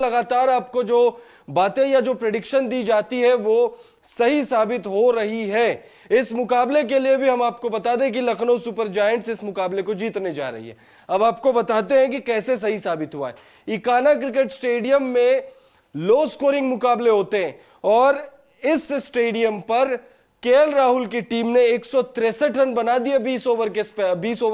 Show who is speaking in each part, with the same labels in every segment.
Speaker 1: लगातार आपको जो बातें या जो प्रेडिक्शन दी जाती है वो सही साबित हो रही है। इस मुकाबले के लिए भी हम आपको बता दें कि लखनऊ सुपर जायंट्स इस मुकाबले को जीतने जा रही है। अब आपको बताते हैं कि कैसे सही साबित हुआ है। इकाना क्रिकेट स्टेडियम में लो स्कोरिंग मुकाबले होते हैं और इस स्टेडियम पर केएल राहुल की टीम ने 163 रन बना दिए 20 ओवर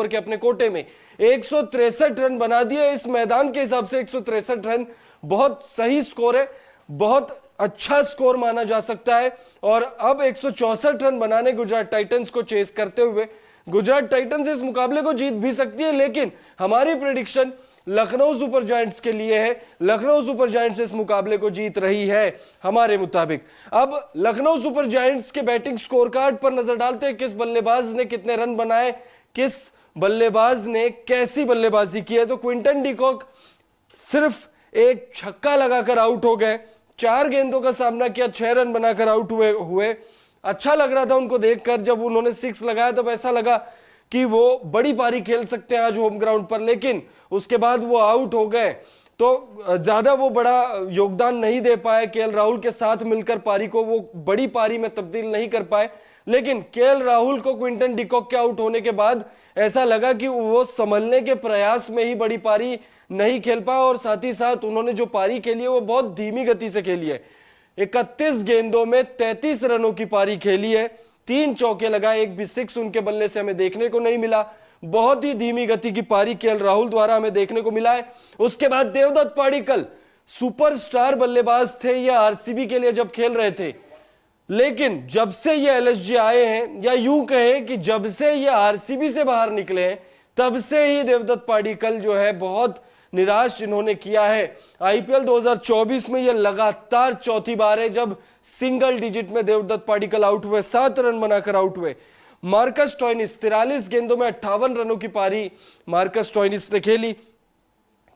Speaker 1: के अपने कोटे में 163 रन बना दिए। इस मैदान के हिसाब से 163 रन बहुत सही स्कोर है, बहुत अच्छा स्कोर माना जा सकता है। और अब 164 रन बनाने गुजरात टाइटंस को चेस करते हुए गुजरात टाइटंस इस मुकाबले को जीत भी सकती है, लेकिन हमारी प्रेडिक्शन लखनऊ सुपर जायंट्स के लिए है। लखनऊ सुपर जायंट्स इस मुकाबले को जीत रही है हमारे मुताबिक। अब लखनऊ सुपर जायंट्स के बैटिंग स्कोर कार्ड पर नजर डालते हैं, किस बल्लेबाज ने कितने रन बनाए, किस बल्लेबाज ने कैसी बल्लेबाजी की है। तो क्विंटन डिकॉक सिर्फ एक छक्का लगाकर आउट हो गए, 4 गेंदों का सामना किया, 6 रन बनाकर आउट हुए। अच्छा लग रहा था उनको देखकर, जब उन्होंने 6 लगाया तब ऐसा लगा कि वो बड़ी पारी खेल सकते हैं आज होम ग्राउंड पर, लेकिन उसके बाद वो आउट हो गए तो ज्यादा वो बड़ा योगदान नहीं दे पाए। केएल राहुल के साथ मिलकर पारी को वो बड़ी पारी में तब्दील नहीं कर पाए, लेकिन केएल राहुल को क्विंटन डिकॉक के आउट होने के बाद ऐसा लगा कि वो संभलने के प्रयास में ही बड़ी पारी नहीं खेल पाए और साथ ही साथ उन्होंने जो पारी खेली है वो बहुत धीमी गति से खेली है। 31 गेंदों में 33 रनों की पारी खेली है, 3 चौके लगाए, एक भी 6 उनके बल्ले से हमें देखने को नहीं मिला। बहुत ही धीमी गति की पारी केएल राहुल द्वारा हमें देखने को मिला है। उसके बाद देवदत्त पाडिक्कल सुपरस्टार बल्लेबाज थे, ये आरसीबी के लिए जब खेल रहे थे, लेकिन जब से ये एलएसजी आए हैं, या यूं कहें कि जब से ये आरसीबी से बाहर निकले हैं, तब से ही देवदत्त पाडिक्कल जो है बहुत निराश इन्होंने किया है। आईपीएल 2024 में यह लगातार चौथी बार है जब सिंगल डिजिट में देवदत्त पाडिक्कल आउट हुए, 7 रन बनाकर आउट हुए। मार्कस स्टोइनिस 43 गेंदों में 58 रनों की पारी मार्कस स्टोइनिस ने खेली,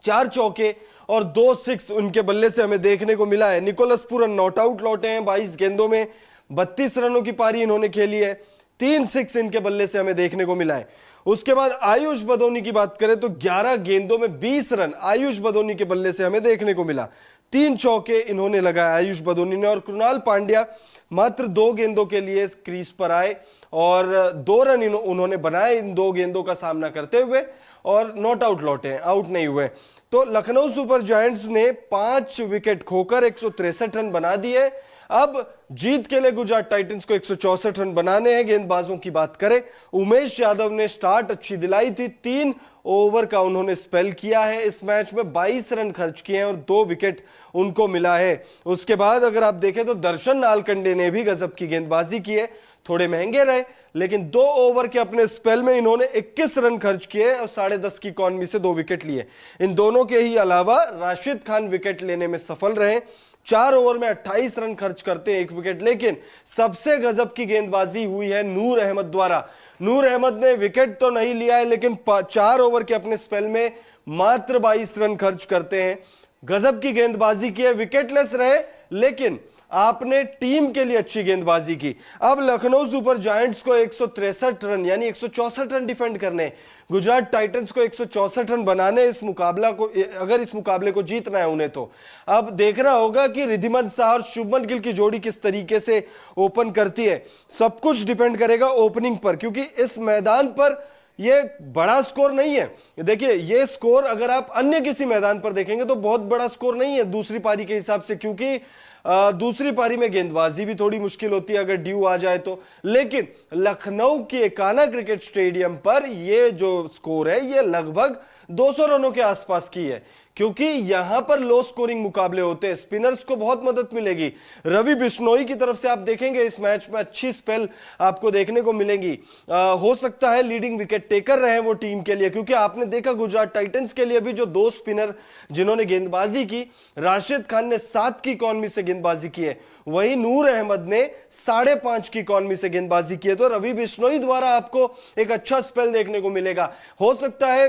Speaker 1: 4 चौके और 2 6 उनके बल्ले से हमें देखने को मिला है। निकोलस पूरन नॉट आउट लौटे हैं, 22 गेंदों में 32 रनों की पारी इन्होंने खेली है, 3 6 इनके बल्ले से हमें देखने को मिला है। उसके बाद आयुष बदोनी की बात करें तो 11 गेंदों में 20 रन आयुष बदोनी के बल्ले से हमें देखने को मिला, 3 चौके इन्होंने लगाए आयुष बदोनी ने। और कृणाल पांड्या मात्र 2 गेंदों के लिए क्रीज पर आए और 2 रन उन्होंने बनाए इन 2 गेंदों का सामना करते हुए और नॉट आउट लौटे हैं, आउट नहीं हुए। तो लखनऊ सुपर जायंट्स ने 5 विकेट खोकर 163 रन बना दिए। अब जीत के लिए गुजरात टाइटंस को 164 रन बनाने हैं। गेंदबाजों की बात करें, उमेश यादव ने स्टार्ट अच्छी दिलाई थी, 3 ओवर का उन्होंने स्पेल किया है, इस मैच में 22 रन खर्च किए हैं और 2 विकेट उनको मिला है। उसके बाद अगर आप देखें तो दर्शन नालकंडे ने भी गजब की गेंदबाजी की है, थोड़े महंगे रहे लेकिन 2 ओवर के अपने स्पेल में इन्होंने 21 रन खर्च किए और 10.5 की इकॉनमी से 2 विकेट लिए। इन दोनों के ही अलावा राशिद खान विकेट लेने में सफल रहे, 4 ओवर में 28 रन खर्च करते हैं, 1 विकेट। लेकिन सबसे गजब की गेंदबाजी हुई है नूर अहमद द्वारा। नूर अहमद ने विकेट तो नहीं लिया है, लेकिन 4 ओवर के अपने स्पेल में मात्र 22 रन खर्च करते हैं। गजब की गेंदबाजी की है, विकेटलेस रहे लेकिन आपने टीम के लिए अच्छी गेंदबाजी की। अब लखनऊ सुपर जायंट्स को 163 रन यानी 164 रन डिफेंड करने, गुजरात टाइटंस को 164 रन बनाने, इस मुकाबला को अगर इस मुकाबले को जीतना है उन्हें तो अब देखना होगा कि रिद्धिमान शाह और शुभमन गिल की जोड़ी किस तरीके से ओपन करती है। सब कुछ डिपेंड करेगा ओपनिंग पर, क्योंकि इस मैदान पर ये बड़ा स्कोर नहीं है। देखिए ये स्कोर अगर आप अन्य किसी मैदान पर देखेंगे तो बहुत बड़ा स्कोर नहीं है दूसरी पारी के हिसाब से, क्योंकि दूसरी पारी में गेंदबाजी भी थोड़ी मुश्किल होती है अगर ड्यू आ जाए तो। लेकिन लखनऊ के इकाना क्रिकेट स्टेडियम पर ये जो स्कोर है ये लगभग 200 रनों के आसपास की है, क्योंकि यहां पर लो स्कोरिंग मुकाबले होते हैं, स्पिनर्स को बहुत मदद मिलेगी। रवि बिश्नोई की तरफ से आप देखेंगे इस मैच में अच्छी स्पेल आपको देखने को मिलेंगी। हो सकता है लीडिंग विकेट टेकर रहे वो टीम के लिए, क्योंकि आपने देखा गुजरात टाइटंस के लिए भी जो 2 स्पिनर जिन्होंने गेंदबाजी की, राशिद खान ने 7 की इकॉनमी से गेंदबाजी की है, वहीं नूर अहमद ने 5.5 की इकॉनमी से गेंदबाजी की है। तो रवि बिश्नोई द्वारा आपको एक अच्छा स्पेल देखने को मिलेगा। हो सकता है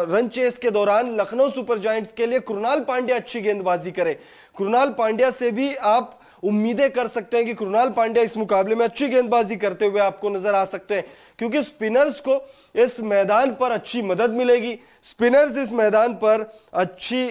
Speaker 1: रन चेस के दौरान लखनऊ सुपर जायंट्स के लिए कृणाल पांड्या अच्छी गेंदबाजी करे, कृणाल पांड्या से भी आप उम्मीदें कर सकते हैं कि कृणाल पांड्या इस मुकाबले में अच्छी गेंदबाजी करते हुए आपको नजर आ सकते हैं, क्योंकि स्पिनर्स को इस मैदान पर अच्छी मदद मिलेगी। स्पिनर्स इस मैदान पर अच्छी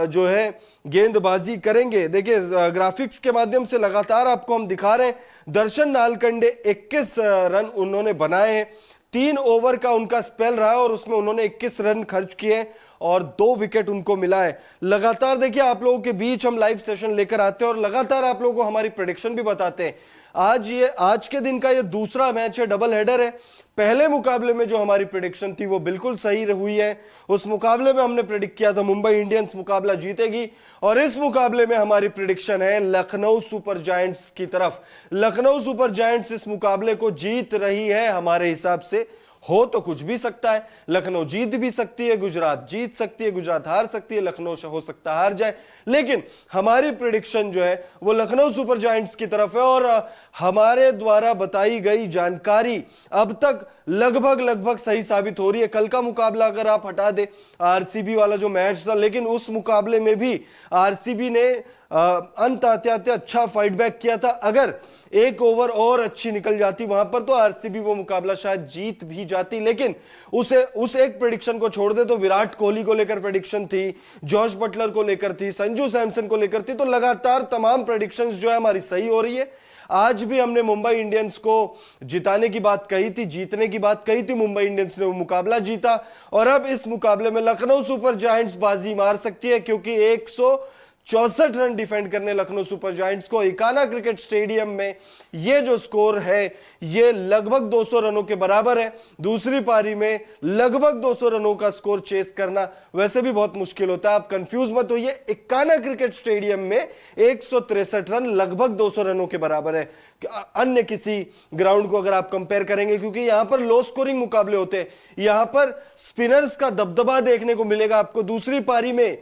Speaker 1: जो है गेंदबाजी करेंगे। देखिए ग्राफिक्स के माध्यम से लगातार आपको हम दिखा रहे हैं, दर्शन नालकंडे 21 रन उन्होंने बनाए हैं, 3 ओवर का उनका स्पेल रहा है और उसमें उन्होंने 21 रन खर्च किए और 2 विकेट उनको मिला है। लगातार देखिए आप लोगों के बीच हम लाइव सेशन लेकर आते हैं और लगातार आप लोगों को हमारी प्रेडिक्शन भी बताते हैं। आज के दिन का ये दूसरा मैच है, डबल हेडर है। पहले मुकाबले में जो हमारी प्रेडिक्शन थी वो बिल्कुल सही हुई है। उस मुकाबले में हमने प्रेडिक्ट किया था मुंबई इंडियंस मुकाबला जीतेगी, और इस मुकाबले में हमारी प्रेडिक्शन है लखनऊ सुपर जायंट्स की तरफ। लखनऊ सुपर जायंट्स इस मुकाबले को जीत रही है। हमारे हिसाब से हो तो कुछ भी सकता है, लखनऊ जीत भी सकती है, गुजरात जीत सकती है, गुजरात हार सकती है, लखनऊ हो सकता है हार जाए, लेकिन हमारी प्रेडिक्शन जो है वो लखनऊ सुपर जायंट्स की तरफ है। और हमारे द्वारा बताई गई जानकारी अब तक लगभग सही साबित हो रही है। कल का मुकाबला अगर आप हटा दे, आरसीबी वाला जो मैच था, लेकिन उस मुकाबले में भी आरसीबी ने अंत आते आते अच्छा फाइट बैक किया था। अगर एक ओवर और अच्छी निकल जाती वहां पर तो आरसीबी वो मुकाबला शायद जीत भी जाती, लेकिन उस एक प्रेडिक्शन को छोड़ दे तो विराट कोहली को लेकर प्रेडिक्शन थी, जॉश बटलर को लेकर थी, संजू सैमसन को लेकर थी, तो लगातार तमाम प्रेडिक्शंस जो है हमारी सही हो रही है। आज भी हमने मुंबई इंडियंस को जिताने की बात कही थी, जीतने की बात कही थी, मुंबई इंडियंस ने वो मुकाबला जीता। और अब इस मुकाबले में लखनऊ सुपर जायंट्स बाजी मार सकती है, क्योंकि 164 रन डिफेंड करने लखनऊ सुपर जायंट्स को इकाना क्रिकेट स्टेडियम में ये जो स्कोर है ये लगभग 200 रनों के बराबर है। दूसरी पारी में लगभग 200 रनों का स्कोर चेस करना वैसे भी बहुत मुश्किल होता है, आप कंफ्यूज मत होइए। इकाना क्रिकेट स्टेडियम में 163 रन लगभग 200 रनों के बराबर है अन्य किसी ग्राउंड को अगर आप कंपेयर करेंगे, क्योंकि यहां पर लो स्कोरिंग मुकाबले होते हैं, यहां पर स्पिनर्स का दबदबा देखने को मिलेगा आपको। दूसरी पारी में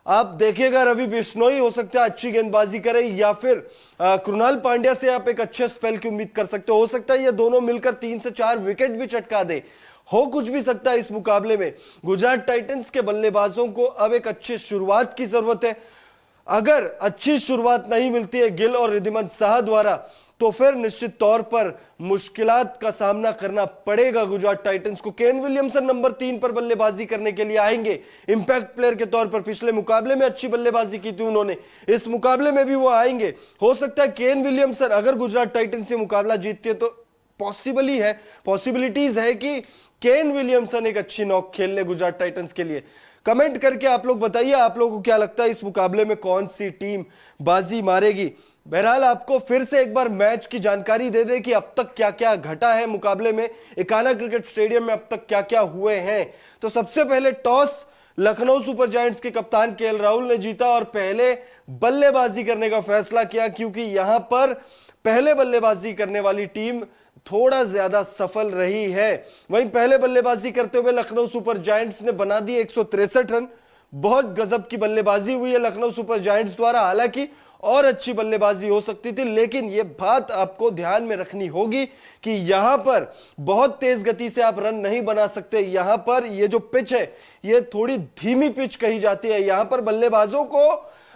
Speaker 1: आप देखिएगा रवि बिश्नोई हो सकता है अच्छी गेंदबाजी करे, या फिर कृणाल पांड्या से आप एक अच्छे स्पेल की उम्मीद कर सकते हो सकता है ये दोनों मिलकर 3 से 4 विकेट भी चटका दे, हो कुछ भी सकता है इस मुकाबले में। गुजरात टाइटंस के बल्लेबाजों को अब एक अच्छी शुरुआत की जरूरत है। अगर अच्छी शुरुआत नहीं मिलती है गिल और रिद्धिमान साहा द्वारा, तो फिर निश्चित तौर पर मुश्किलात का सामना करना पड़ेगा गुजरात टाइटंस को। केन विलियमसन नंबर 3 पर बल्लेबाजी करने के लिए आएंगे, इंपैक्ट प्लेयर के तौर पर पिछले मुकाबले में अच्छी बल्लेबाजी की थी उन्होंने, इस मुकाबले में भी वो आएंगे। हो सकता है केन विलियमसन अगर गुजरात टाइटंस से मुकाबला जीतती है तो पॉसिबिलिटीज है कि केन विलियमसन एक अच्छी नॉक खेल ले गुजरात टाइटंस के लिए। कमेंट करके आप लोग बताइए आप लोगों को क्या लगता है इस मुकाबले में कौन सी टीम बाजी मारेगी। बहरहाल आपको फिर से एक बार मैच की जानकारी दे दे कि अब तक क्या क्या घटा है मुकाबले में, इकाना क्रिकेट स्टेडियम में अब तक क्या क्या हुए हैं। तो सबसे पहले टॉस लखनऊ सुपर जायंट्स के कप्तान केएल राहुल ने जीता और पहले बल्लेबाजी करने का फैसला किया, क्योंकि यहां पर पहले बल्लेबाजी करने वाली टीम थोड़ा ज्यादा सफल रही है। वहीं पहले बल्लेबाजी करते हुए लखनऊ सुपर जायंट्स ने बना दिए 163 रन। बहुत गजब की बल्लेबाजी हुई है लखनऊ सुपर जायंट्स द्वारा, हालांकि और अच्छी बल्लेबाजी हो सकती थी, लेकिन यह बात आपको ध्यान में रखनी होगी कि यहां पर बहुत तेज गति से आप रन नहीं बना सकते। यहां पर ये जो पिच है ये थोड़ी धीमी पिच कही जाती है। यहां पर बल्लेबाजों को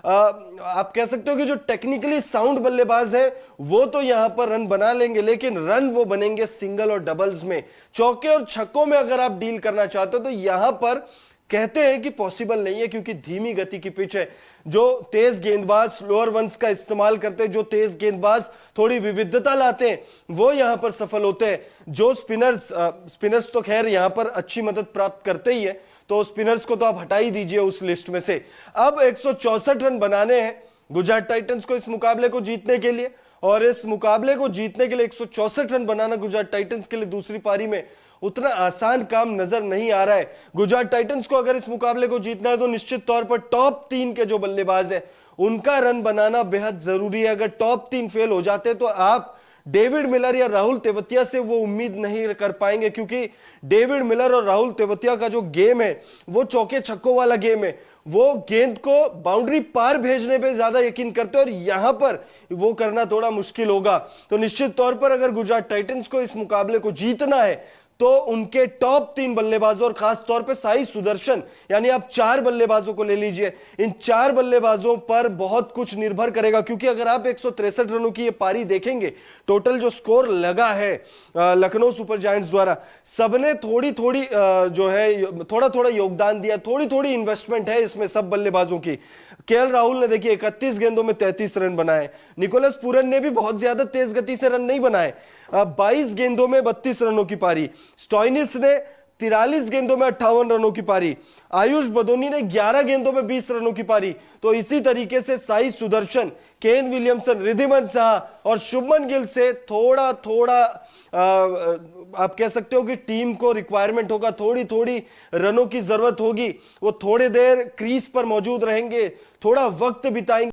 Speaker 1: आप कह सकते हो कि जो टेक्निकली साउंड बल्लेबाज है वो तो यहां पर रन बना लेंगे, लेकिन रन वो बनेंगे सिंगल और डबल्स में। चौके और छक्कों में अगर आप डील करना चाहते हो तो यहां पर कहते हैं कि पॉसिबल नहीं है, क्योंकि धीमी गति की पिच है। जो तेज गेंदबाज स्लोअर वंस का इस्तेमाल करते हैं, जो तेज गेंदबाज थोड़ी विविधता लाते हैं, वो यहां पर सफल होते हैं। जो स्पिनर्स तो खैर यहां पर अच्छी मदद प्राप्त करते ही है, तो स्पिनर्स को तो आप हटा ही दीजिए उस लिस्ट में से। अब 164 रन बनाने हैं गुजरात टाइटंस को इस मुकाबले को जीतने के लिए, और इस मुकाबले को जीतने के लिए 164 रन बनाना गुजरात टाइटंस के लिए दूसरी पारी में उतना आसान काम नजर नहीं आ रहा है। गुजरात टाइटंस को अगर इस मुकाबले को जीतना है तो निश्चित तौर पर टॉप 3 के जो बल्लेबाज है उनका रन बनाना बेहद जरूरी है। अगर टॉप 3 फेल हो जाते तो आप डेविड मिलर या राहुल तेवतिया से वो उम्मीद नहीं कर पाएंगे, क्योंकि डेविड मिलर और राहुल तेवतिया का जो गेम है वो चौके छक्कों वाला गेम है। वो गेंद को बाउंड्री पार भेजने पे ज्यादा यकीन करते हैं और यहां पर वो करना थोड़ा मुश्किल होगा। तो निश्चित तौर पर अगर गुजरात टाइटंस को इस मुकाबले को जीतना है तो उनके टॉप 3 बल्लेबाजों और खास तौर पे साई सुदर्शन, यानी आप 4 बल्लेबाजों को ले लीजिए, इन 4 बल्लेबाजों पर बहुत कुछ निर्भर करेगा। क्योंकि अगर आप 163 रनों की ये पारी देखेंगे, टोटल जो स्कोर लगा है लखनऊ सुपर जायंट्स द्वारा, सबने थोड़ी थोड़ी जो है थोड़ा थोड़ा योगदान दिया, थोड़ी थोड़ी इन्वेस्टमेंट है इसमें सब बल्लेबाजों की। केएल राहुल ने देखिए 31 गेंदों में 33 रन बनाए, निकोलस पूरन ने भी बहुत ज्यादा तेज गति से रन नहीं बनाए, 22 गेंदों में 32 रनों की पारी, स्टॉइनिस ने 43 गेंदों में 58 रनों की पारी, आयुष बदोनी ने 11 गेंदों में 20 रनों की पारी। तो इसी तरीके से साई सुदर्शन, केन विलियमसन, रिद्धिमान साहा और शुभमन गिल से थोड़ा थोड़ा आप कह सकते हो कि टीम को रिक्वायरमेंट होगा, थोड़ी थोड़ी रनों की जरूरत होगी, वो थोड़ी देर क्रीज पर मौजूद रहेंगे, थोड़ा वक्त बिताएंगे।